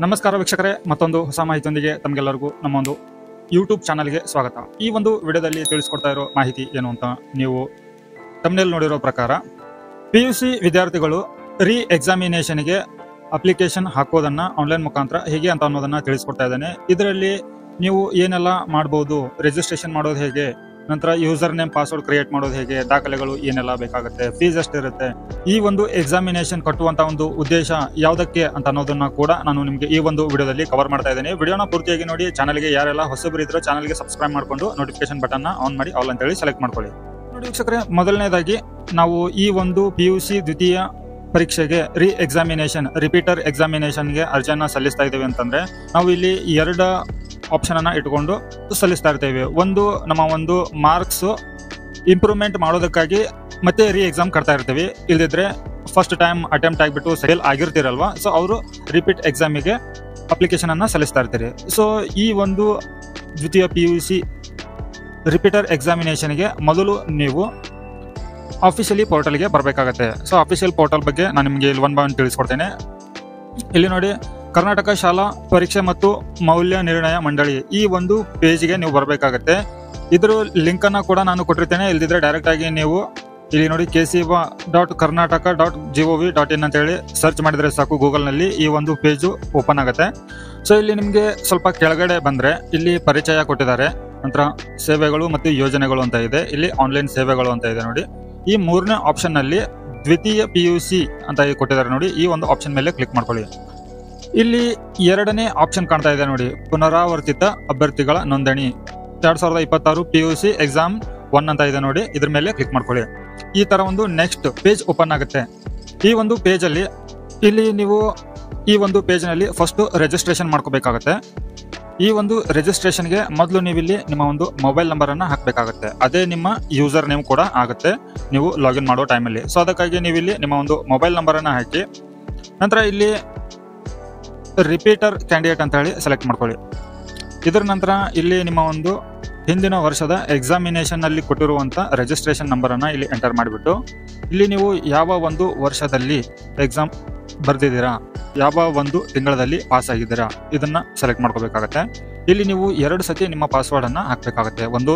ನಮಸ್ಕಾರ ವೀಕ್ಷಕರೇ, ಮತ್ತೊಂದು ಹೊಸ ಮಾಹಿತಿಯೊಂದಿಗೆ ತಮಗೆಲ್ಲರಿಗೂ ನಮ್ಮ ಒಂದು ಯೂಟ್ಯೂಬ್ ಚಾನಲ್ಗೆ ಸ್ವಾಗತ. ಈ ಒಂದು ವಿಡಿಯೋದಲ್ಲಿ ತಿಳಿಸ್ಕೊಡ್ತಾ ಇರೋ ಮಾಹಿತಿ ಏನು ಅಂತ ನೀವು ತಮ್ಮನೇಲಿ ನೋಡಿರೋ ಪ್ರಕಾರ, PUC ವಿದ್ಯಾರ್ಥಿಗಳು ರೀ ಎಕ್ಸಾಮಿನೇಷನ್ಗೆ ಅಪ್ಲಿಕೇಶನ್ ಹಾಕೋದನ್ನ ಆನ್ಲೈನ್ ಮುಖಾಂತರ ಹೇಗೆ ಅಂತ ಅನ್ನೋದನ್ನ ತಿಳಿಸ್ಕೊಡ್ತಾ ಇದ್ದೇನೆ. ಇದರಲ್ಲಿ ನೀವು ಏನೆಲ್ಲ ಮಾಡಬಹುದು, ರಿಜಿಸ್ಟ್ರೇಷನ್ ಮಾಡೋದು ಹೇಗೆ, ನಂತರ ಯೂಸರ್ ನೇಮ್ ಪಾಸ್ವರ್ಡ್ ಕ್ರಿಯೇಟ್ ಮಾಡೋದು ಹೇಗೆ, ದಾಖಲೆಗಳು ಏನೆಲ್ಲ ಬೇಕಾಗುತ್ತೆ, ಫೀಸ್ ಎಷ್ಟಿರುತ್ತೆ, ಈ ಒಂದು ಎಕ್ಸಾಮಿನೇಷನ್ ಕಟ್ಟುವಂತ ಒಂದು ಉದ್ದೇಶ ಯಾವುದಕ್ಕೆ ಅಂತ ಅನ್ನೋದನ್ನ ಕೂಡ ನಾನು ನಿಮಗೆ ಈ ಒಂದು ವಿಡಿಯೋದಲ್ಲಿ ಕವರ್ ಮಾಡ್ತಾ ಇದ್ದೇನೆ. ವಿಡಿಯೋನ ಪೂರ್ತಿಯಾಗಿ ನೋಡಿ. ಚಾನಲ್ಗೆ ಯಾರೆಲ್ಲ ಹೊಸಬರು ಇದ್ರೋ ಚಾನಲ್ಗೆ ಸಬ್ಸ್ಕ್ರೈಬ್ ಮಾಡ್ಕೊಂಡು ನೋಟಿಫಿಕೇಶನ್ ಬಟನ್ ಆನ್ ಮಾಡಿ ಆಲ್ ಅಂತ ಹೇಳಿ ಸೆಲೆಕ್ಟ್ ಮಾಡ್ಕೊಳ್ಳಿ. ನೋಡಿ ವೀಕ್ಷಕರೇ, ಮೊದಲನೇದಾಗಿ ನಾವು ಈ ಒಂದು PUC ದ್ವಿತೀಯ ಪರೀಕ್ಷೆಗೆ ರೀ ಎಕ್ಸಾಮಿನೇಷನ್ ರಿಪೀಟರ್ ಎಕ್ಸಾಮಿನೇಷನ್ಗೆ ಅರ್ಜಿಯನ್ನ ಸಲ್ಲಿಸ್ತಾ ಇದ್ದೇವೆ ಅಂತಂದ್ರೆ ನಾವು ಇಲ್ಲಿ ಎರಡು ಆಪ್ಷನ್ ಅನ್ನ ಇಟ್ಕೊಂಡು ಸಲ್ಲಿಸ್ತಾ ಇರ್ತೇವೆ. ಒಂದು ನಮ್ಮ ಒಂದು ಮಾರ್ಕ್ಸ್ ಇಂಪ್ರೂವ್ಮೆಂಟ್ ಮಾಡೋದಕ್ಕಾಗಿ ಮತ್ತೆ ರೀ ಎಕ್ಸಾಮ್ ಕಟ್ತಾ ಇರ್ತೀವಿ. ಇಲ್ದಿದ್ರೆ ಫಸ್ಟ್ ಟೈಮ್ ಅಟೆಂಪ್ಟ್ ಆಗಿಬಿಟ್ಟು ಫೇಲ್ ಆಗಿರ್ತೀರಲ್ವಾ, ಸೊ ಅವರು ರಿಪೀಟ್ ಎಕ್ಸಾಮಿಗೆ ಅಪ್ಲಿಕೇಶನ್ ಅನ್ನ ಸಲ್ಲಿಸ್ತಾ ಇರ್ತೀರಿ. ಸೊ ಈ ಒಂದು ದ್ವಿತೀಯ PUC ರಿಪೀಟರ್ ಎಕ್ಸಾಮಿನೇಷನ್ಗೆ ಮೊದಲು ನೀವು ಆಫಿಷಿಯಲಿ ಪೋರ್ಟಲ್ಗೆ ಬರಬೇಕಾಗತ್ತೆ. ಸೊ ಆಫಿಷಿಯಲ್ ಪೋರ್ಟಲ್ ಬಗ್ಗೆ ನಾನು ನಿಮಗೆ ಇಲ್ಲಿ ಒನ್ ಬೈ ಒನ್ ತಿಳಿಸ್ಕೊಡ್ತೇನೆ. ಇಲ್ಲಿ ನೋಡಿ, ಕರ್ನಾಟಕ ಶಾಲಾ ಪರೀಕ್ಷೆ ಮತ್ತು ಮೌಲ್ಯ ನಿರ್ಣಯ ಮಂಡಳಿ, ಈ ಒಂದು ಪೇಜ್ಗೆ ನೀವು ಬರಬೇಕಾಗತ್ತೆ. ಇದ್ರ ಲಿಂಕ್ ಅನ್ನ ಕೂಡ ನಾನು ಕೊಟ್ಟಿರ್ತೇನೆ. ಇಲ್ದಿದ್ರೆ ಡೈರೆಕ್ಟ್ ಆಗಿ ನೀವು ಇಲ್ಲಿ ನೋಡಿ kcva.karnataka.gov.in ಅಂತ ಹೇಳಿ ಸರ್ಚ್ ಮಾಡಿದ್ರೆ ಸಾಕು, ಗೂಗಲ್ ನಲ್ಲಿ ಈ ಒಂದು ಪೇಜು ಓಪನ್ ಆಗುತ್ತೆ. ಸೊ ಇಲ್ಲಿ ನಿಮಗೆ ಸ್ವಲ್ಪ ಕೆಳಗಡೆ ಬಂದ್ರೆ ಇಲ್ಲಿ ಪರಿಚಯ ಕೊಟ್ಟಿದ್ದಾರೆ, ನಂತರ ಸೇವೆಗಳು ಮತ್ತು ಯೋಜನೆಗಳು ಅಂತ ಇದೆ, ಇಲ್ಲಿ ಆನ್ಲೈನ್ ಸೇವೆಗಳು ಅಂತ ಇದೆ ನೋಡಿ. ಈ ಮೂರನೇ ಆಪ್ಷನ್ ನಲ್ಲಿ ದ್ವಿತೀಯ PUC ಅಂತ ಕೊಟ್ಟಿದ್ದಾರೆ ನೋಡಿ, ಈ ಒಂದು ಆಪ್ಷನ್ ಮೇಲೆ ಕ್ಲಿಕ್ ಮಾಡ್ಕೊಳ್ಳಿ. ಇಲ್ಲಿ ಎರಡನೇ ಆಪ್ಷನ್ ಕಾಣ್ತಾ ಇದೆ ನೋಡಿ, ಪುನರಾವರ್ತಿತ ಅಭ್ಯರ್ಥಿಗಳ ನೋಂದಣಿ 2026 PUC ಎಕ್ಸಾಮ್ 1 ಅಂತ ಇದೆ ನೋಡಿ, ಇದ್ರ ಮೇಲೆ ಕ್ಲಿಕ್ ಮಾಡ್ಕೊಳ್ಳಿ. ಈ ತರ ಒಂದು ನೆಕ್ಸ್ಟ್ ಪೇಜ್ ಓಪನ್ ಆಗುತ್ತೆ. ಈ ಒಂದು ಪೇಜ್ ಅಲ್ಲಿ ಇಲ್ಲಿ ನೀವು ಈ ಒಂದು ಪೇಜ್ ನಲ್ಲಿ ಫಸ್ಟ್ ರಿಜಿಸ್ಟ್ರೇಷನ್ ಮಾಡ್ಕೋಬೇಕಾಗತ್ತೆ. ಈ ಒಂದು ರಿಜಿಸ್ಟ್ರೇಷನ್ಗೆ ಮೊದಲು ನೀವು ಇಲ್ಲಿ ನಿಮ್ಮ ಒಂದು ಮೊಬೈಲ್ ನಂಬರ್ ಅನ್ನ ಹಾಕಬೇಕಾಗುತ್ತೆ. ಅದೇ ನಿಮ್ಮ ಯೂಸರ್ ನೇಮ್ ಕೂಡ ಆಗುತ್ತೆ ನೀವು ಲಾಗಿನ್ ಮಾಡೋ ಟೈಮಲ್ಲಿ. ಸೊ ಅದಕ್ಕಾಗಿ ನೀವು ಇಲ್ಲಿ ನಿಮ್ಮ ಒಂದು ಮೊಬೈಲ್ ನಂಬರ್ ಅನ್ನ ಹಾಕಿ, ನಂತರ ಇಲ್ಲಿ ರಿಪೀಟರ್ ಕ್ಯಾಂಡಿಡೇಟ್ ಅಂತ ಹೇಳಿ ಸೆಲೆಕ್ಟ್ ಮಾಡ್ಕೊಳ್ಳಿ. ಇದರ ನಂತರ ಇಲ್ಲಿ ನಿಮ್ಮ ಒಂದು ಹಿಂದಿನ ವರ್ಷದ ಎಕ್ಸಾಮಿನೇಷನ್ ನಲ್ಲಿ ಕೊಟ್ಟಿರುವಂತ ರಿಜಿಸ್ಟ್ರೇಷನ್ ನಂಬರ್ ಅನ್ನ ಇಲ್ಲಿ ಎಂಟರ್ ಮಾಡಿಬಿಟ್ಟು, ಇಲ್ಲಿ ನೀವು ಯಾವ ಒಂದು ವರ್ಷದಲ್ಲಿ ಎಕ್ಸಾಮ್ ಬರ್ದಿದ್ದೀರಾ, ಯಾವ ಒಂದು ತಿಂಗಳಲ್ಲಿ ಪಾಸ್ ಆಗಿದ್ದೀರಾ, ಇದನ್ನ ಸೆಲೆಕ್ಟ್ ಮಾಡ್ಕೋಬೇಕಾಗತ್ತೆ. ಇಲ್ಲಿ ನೀವು 2 ಸತಿ ನಿಮ್ಮ ಪಾಸ್ವರ್ಡ್ ಅನ್ನ ಹಾಕ್ಬೇಕಾಗತ್ತೆ. ಒಂದು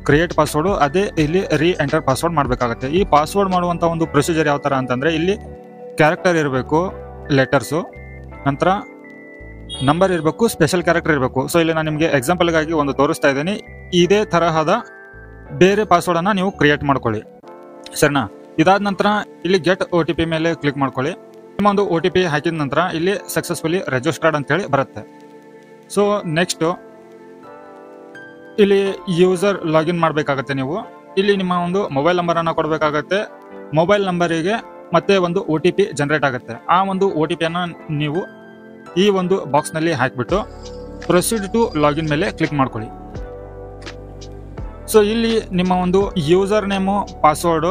ಕ್ರಿಯೇಟ್ ಪಾಸ್ವರ್ಡ್, ಅದೇ ಇಲ್ಲಿ ರೀ ಎಂಟರ್ ಪಾಸ್ವರ್ಡ್ ಮಾಡಬೇಕಾಗತ್ತೆ. ಈ ಪಾಸ್ವರ್ಡ್ ಮಾಡುವಂತ ಒಂದು ಪ್ರೊಸೀಜರ್ ಯಾವ ತರ ಅಂತಂದ್ರೆ, ಇಲ್ಲಿ ಕ್ಯಾರೆಕ್ಟರ್ ಇರಬೇಕು, ಲೆಟರ್ಸು, ನಂತರ ನಂಬರ್ ಇರಬೇಕು, ಸ್ಪೆಷಲ್ ಕ್ಯಾರೆಕ್ಟರ್ ಇರಬೇಕು. ಸೊ ಇಲ್ಲಿ ನಾನು ನಿಮಗೆ ಎಕ್ಸಾಂಪಲ್ಗಾಗಿ ಒಂದು ತೋರಿಸ್ತಾ ಇದ್ದೀನಿ. ಇದೇ ತರಹದ ಬೇರೆ ಪಾಸ್ವರ್ಡ್ ಅನ್ನ ನೀವು ಕ್ರಿಯೇಟ್ ಮಾಡ್ಕೊಳ್ಳಿ, ಸರಿನಾ? ಇದಾದ ನಂತರ ಇಲ್ಲಿ ಗೆಟ್ OTP ಮೇಲೆ ಕ್ಲಿಕ್ ಮಾಡ್ಕೊಳ್ಳಿ. ನಿಮ್ಮ ಒಂದು OTP ಹಾಕಿದ ನಂತರ ಇಲ್ಲಿ ಸಕ್ಸಸ್ಫುಲಿ ರಿಜಿಸ್ಟರ್ಡ್ ಅಂತ ಹೇಳಿ ಬರುತ್ತೆ. ಸೊ ನೆಕ್ಸ್ಟ್ ಇಲ್ಲಿ ಯೂಸರ್ ಲಾಗಿನ್ ಮಾಡಬೇಕಾಗತ್ತೆ. ನೀವು ಇಲ್ಲಿ ನಿಮ್ಮ ಒಂದು ಮೊಬೈಲ್ ನಂಬರ್ ಅನ್ನ ಕೊಡಬೇಕಾಗತ್ತೆ. ಮೊಬೈಲ್ ನಂಬರಿಗೆ ಮತ್ತೆ ಒಂದು OTP ಜನರೇಟ್ ಆಗುತ್ತೆ. ಆ ಒಂದು OTP ಅನ್ನ ನೀವು ಈ ಒಂದು ಬಾಕ್ಸ್ ನಲ್ಲಿ ಹಾಕಿಬಿಟ್ಟು ಪ್ರೊಸೀಡ್ ಟು ಲಾಗಿನ್ ಮೇಲೆ ಕ್ಲಿಕ್ ಮಾಡ್ಕೊಳ್ಳಿ. ಸೊ ಇಲ್ಲಿ ನಿಮ್ಮ ಒಂದು ಯೂಸರ್ ನೇಮು ಪಾಸ್ವರ್ಡ್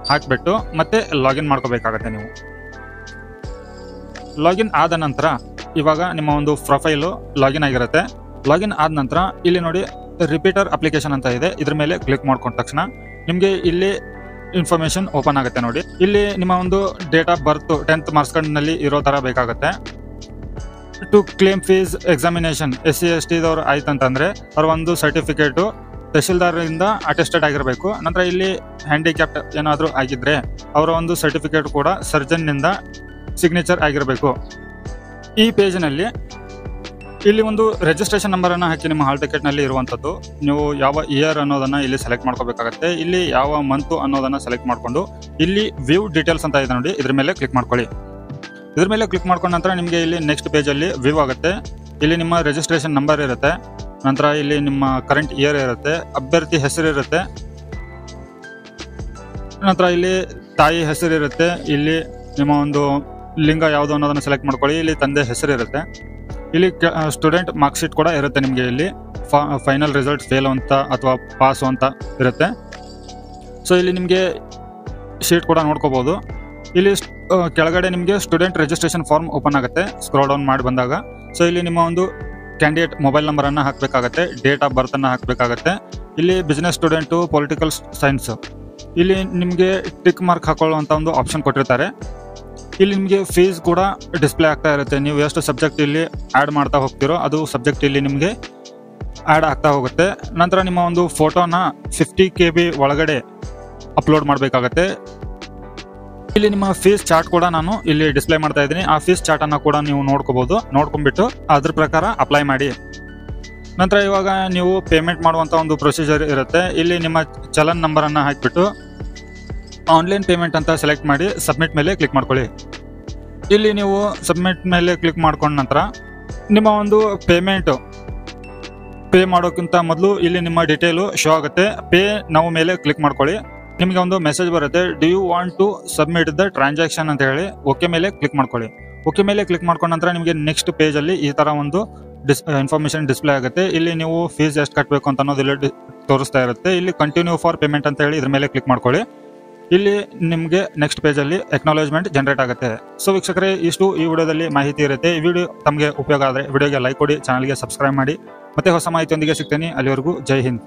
ಹಾಕ್ಬಿಟ್ಟು ಮತ್ತೆ ಲಾಗಿನ್ ಮಾಡ್ಕೋಬೇಕಾಗತ್ತೆ. ನೀವು ಲಾಗಿನ್ ಆದ ನಂತರ ಇವಾಗ ನಿಮ್ಮ ಒಂದು ಪ್ರೊಫೈಲು ಲಾಗಿನ್ ಆಗಿರುತ್ತೆ. ಲಾಗಿನ್ ಆದ ನಂತರ ಇಲ್ಲಿ ನೋಡಿ ರಿಪೀಟರ್ ಅಪ್ಲಿಕೇಶನ್ ಅಂತ ಇದೆ, ಇದ್ರ ಮೇಲೆ ಕ್ಲಿಕ್ ಮಾಡ್ಕೊಂಡ ತಕ್ಷಣ ನಿಮಗೆ ಇಲ್ಲಿ ಇನ್ಫಾರ್ಮೇಶನ್ ಓಪನ್ ಆಗುತ್ತೆ ನೋಡಿ. ಇಲ್ಲಿ ನಿಮ್ಮ ಒಂದು date of birth 10th marks card ನಲ್ಲಿ ಇರೋ ತರ ಬೇಕಾಗುತ್ತೆ. To claim fees examination SC ST ದವ್ರು ಆಯ್ತಂತಂದ್ರೆ ಅವ್ರ ಒಂದು ಸರ್ಟಿಫಿಕೇಟು ತಹಶೀಲ್ದಾರ್ ಇಂದ ಅಟೆಸ್ಟೆಡ್ ಆಗಿರಬೇಕು. ನಂತರ ಇಲ್ಲಿ ಹ್ಯಾಂಡಿಕ್ಯಾಪ್ಟ್ ಏನಾದರೂ ಆಗಿದ್ರೆ ಅವರ ಒಂದು ಸರ್ಟಿಫಿಕೇಟ್ ಕೂಡ ಸರ್ಜನ್ ನಿಂದ ಸಿಗ್ನೇಚರ್ ಆಗಿರಬೇಕು. ಈ ಪೇಜ್ ನಲ್ಲಿ ಇಲ್ಲಿ ಒಂದು ರಿಜಿಸ್ಟ್ರೇಷನ್ ನಂಬರ್ ಅನ್ನ ಹಾಕಿ ನಿಮ್ಮ ಹಾಲ್ ಟಿಕೆಟ್ ನಲ್ಲಿ ಇರುವಂತದ್ದು. ನೀವು ಯಾವ ಇಯರ್ ಅನ್ನೋದನ್ನ ಇಲ್ಲಿ ಸೆಲೆಕ್ಟ್ ಮಾಡ್ಕೋಬೇಕಾಗತ್ತೆ. ಇಲ್ಲಿ ಯಾವ ಮಂತ್ ಅನ್ನೋದನ್ನ ಸೆಲೆಕ್ಟ್ ಮಾಡ್ಕೊಂಡು ಇಲ್ಲಿ ವ್ಯೂ ಡೀಟೇಲ್ಸ್ ಅಂತ ಇದೆ ನೋಡಿ, ಇದ್ರ ಮೇಲೆ ಕ್ಲಿಕ್ ಮಾಡ್ಕೊಳ್ಳಿ. ಇದ್ರ ಮೇಲೆ ಕ್ಲಿಕ್ ಮಾಡ್ಕೊಂಡ ನಂತರ ನಿಮಗೆ ಇಲ್ಲಿ ನೆಕ್ಸ್ಟ್ ಪೇಜ್ ಅಲ್ಲಿ ವ್ಯೂ ಆಗುತ್ತೆ. ಇಲ್ಲಿ ನಿಮ್ಮ ರಿಜಿಸ್ಟ್ರೇಷನ್ ನಂಬರ್ ಇರುತ್ತೆ, ನಂತರ ಇಲ್ಲಿ ನಿಮ್ಮ ಕರೆಂಟ್ ಇಯರ್ ಇರುತ್ತೆ, ಅಭ್ಯರ್ಥಿ ಹೆಸರು ಇರುತ್ತೆ, ನಂತರ ಇಲ್ಲಿ ತಾಯಿ ಹೆಸರು ಇರುತ್ತೆ, ಇಲ್ಲಿ ನಿಮ್ಮ ಒಂದು ಲಿಂಗ ಯಾವುದು ಅನ್ನೋದನ್ನ ಸೆಲೆಕ್ಟ್ ಮಾಡ್ಕೊಳ್ಳಿ. ಇಲ್ಲಿ ತಂದೆ ಹೆಸರು ಇರುತ್ತೆ, ಇಲ್ಲಿ ಸ್ಟೂಡೆಂಟ್ ಮಾರ್ಕ್ ಶೀಟ್ ಕೂಡ ಇರುತ್ತೆ ನಿಮಗೆ. ಇಲ್ಲಿ ಫೈನಲ್ ರಿಸಲ್ಟ್ ಫೇಲ್ ಅಂತ ಅಥವಾ ಪಾಸ್ ಅಂತ ಇರುತ್ತೆ. ಸೊ ಇಲ್ಲಿ ನಿಮಗೆ ಶೀಟ್ ಕೂಡ ನೋಡ್ಕೋಬಹುದು. ಇಲ್ಲಿ ಕೆಳಗಡೆ ನಿಮಗೆ ಸ್ಟೂಡೆಂಟ್ ರಿಜಿಸ್ಟ್ರೇಷನ್ ಫಾರ್ಮ್ ಓಪನ್ ಆಗುತ್ತೆ ಸ್ಕ್ರೋಲ್ ಡೌನ್ ಮಾಡಿ ಬಂದಾಗ. ಸೊ ಇಲ್ಲಿ ನಿಮ್ಮ ಒಂದು ಕ್ಯಾಂಡಿಡೇಟ್ ಮೊಬೈಲ್ ನಂಬರ್ ಅನ್ನ ಹಾಕಬೇಕಾಗತ್ತೆ, ಡೇಟ್ ಆಫ್ ಬರ್ತ್ ಅನ್ನ ಹಾಕಬೇಕಾಗತ್ತೆ. ಇಲ್ಲಿ ಬಿಸ್ನೆಸ್ ಸ್ಟೂಡೆಂಟು, ಪೊಲಿಟಿಕಲ್ ಸೈನ್ಸ್, ಇಲ್ಲಿ ನಿಮಗೆ ಟಿಕ್ ಮಾರ್ಕ್ ಹಾಕೊಳ್ಳುವಂತ ಒಂದು ಆಪ್ಷನ್ ಕೊಟ್ಟಿರ್ತಾರೆ. ಇಲ್ಲಿ ನಿಮಗೆ ಫೀಸ್ ಕೂಡ ಡಿಸ್ಪ್ಲೇ ಆಗ್ತಾ ಇರುತ್ತೆ. ನೀವು ಎಷ್ಟು ಸಬ್ಜೆಕ್ಟ್ ಇಲ್ಲಿ ಆ್ಯಡ್ ಮಾಡ್ತಾ ಹೋಗ್ತೀರೋ ಅದು ಸಬ್ಜೆಕ್ಟ್ ಇಲ್ಲಿ ನಿಮಗೆ ಆ್ಯಡ್ ಆಗ್ತಾ ಹೋಗುತ್ತೆ. ನಂತರ ನಿಮ್ಮ ಒಂದು ಫೋಟೋನ 50 KB ಒಳಗಡೆ ಅಪ್ಲೋಡ್ ಮಾಡಬೇಕಾಗತ್ತೆ. ಇಲ್ಲಿ ನಿಮ್ಮ ಫೀಸ್ ಚಾರ್ಟ್ ಕೂಡ ನಾನು ಇಲ್ಲಿ ಡಿಸ್ಪ್ಲೇ ಮಾಡ್ತಾ ಇದ್ದೀನಿ. ಆ ಫೀಸ್ ಚಾರ್ಟ್ ಅನ್ನ ಕೂಡ ನೀವು ನೋಡ್ಕೋಬಹುದು. ನೋಡ್ಕೊಂಡ್ಬಿಟ್ಟು ಅದ್ರ ಪ್ರಕಾರ ಅಪ್ಲೈ ಮಾಡಿ. ನಂತರ ಇವಾಗ ನೀವು ಪೇಮೆಂಟ್ ಮಾಡುವಂತ ಒಂದು ಪ್ರೊಸೀಜರ್ ಇರುತ್ತೆ. ಇಲ್ಲಿ ನಿಮ್ಮ ಚಲನ್ ನಂಬರ್ ಅನ್ನ ಹಾಕಿಬಿಟ್ಟು ಆನ್ಲೈನ್ ಪೇಮೆಂಟ್ ಅಂತ ಸೆಲೆಕ್ಟ್ ಮಾಡಿ ಸಬ್ಮಿಟ್ ಮೇಲೆ ಕ್ಲಿಕ್ ಮಾಡ್ಕೊಳ್ಳಿ. ಇಲ್ಲಿ ನೀವು ಸಬ್ಮಿಟ್ ಮೇಲೆ ಕ್ಲಿಕ್ ಮಾಡ್ಕೊಂಡ ನಂತರ ನಿಮ್ಮ ಒಂದು ಪೇಮೆಂಟ್ ಪೇ ಮಾಡೋಕ್ಕಿಂತ ಮೊದಲು ಇಲ್ಲಿ ನಿಮ್ಮ ಡೀಟೇಲು ಶೋ ಆಗುತ್ತೆ. ಪೇ ನಾವು ಮೇಲೆ ಕ್ಲಿಕ್ ಮಾಡ್ಕೊಳ್ಳಿ. ನಿಮಗೆ ಒಂದು ಮೆಸೇಜ್ ಬರುತ್ತೆ, do you want to submit the transaction ಅಂತ ಹೇಳಿ ಓಕೆ ಮೇಲೆ ಕ್ಲಿಕ್ ಮಾಡ್ಕೊಳ್ಳಿ. ಓಕೆ ಮೇಲೆ ಕ್ಲಿಕ್ ಮಾಡ್ಕೊಂಡ ನಂತರ ನಿಮಗೆ ನೆಕ್ಸ್ಟ್ ಪೇಜಲ್ಲಿ ಈ ಥರ ಒಂದು ಇನ್ಫಾರ್ಮೇಶನ್ ಡಿಸ್ಪ್ಲೇ ಆಗುತ್ತೆ. ಇಲ್ಲಿ ನೀವು ಫೀಸ್ ಎಷ್ಟು ಕಟ್ಟಬೇಕು ಅಂತ ಅನ್ನೋದು ಇಲ್ಲಿ ತೋರಿಸ್ತಾ ಇರುತ್ತೆ. ಇಲ್ಲಿ ಕಂಟಿನ್ಯೂ ಫಾರ್ ಪೇಮೆಂಟ್ ಅಂತ ಹೇಳಿ ಇದ್ರ ಮೇಲೆ ಕ್ಲಿಕ್ ಮಾಡ್ಕೊಳ್ಳಿ. ಇಲ್ಲಿ ನಿಮಗೆ ನೆಕ್ಸ್ಟ್ ಪೇಜಲ್ಲಿ ಅಕ್ನಾಲೇಜ್ಮೆಂಟ್ ಜನರೇಟ್ ಆಗುತ್ತೆ. ಸೊ ವೀಕ್ಷಕರೇ, ಇಷ್ಟು ಈ ವಿಡಿಯೋದಲ್ಲಿ ಮಾಹಿತಿ ಇರುತ್ತೆ. ಈ ವಿಡಿಯೋ ತಮಗೆ ಉಪಯೋಗ ಆದರೆ ವಿಡಿಯೋಗೆ ಲೈಕ್ ಕೊಡಿ, ಚಾನಲ್ಗೆ ಸಬ್ಸ್ಕ್ರೈಬ್ ಮಾಡಿ. ಮತ್ತೆ ಹೊಸ ಮಾಹಿತಿಯೊಂದಿಗೆ ಸಿಗ್ತೀನಿ. ಅಲ್ಲಿವರೆಗೂ ಜೈ ಹಿಂದ್.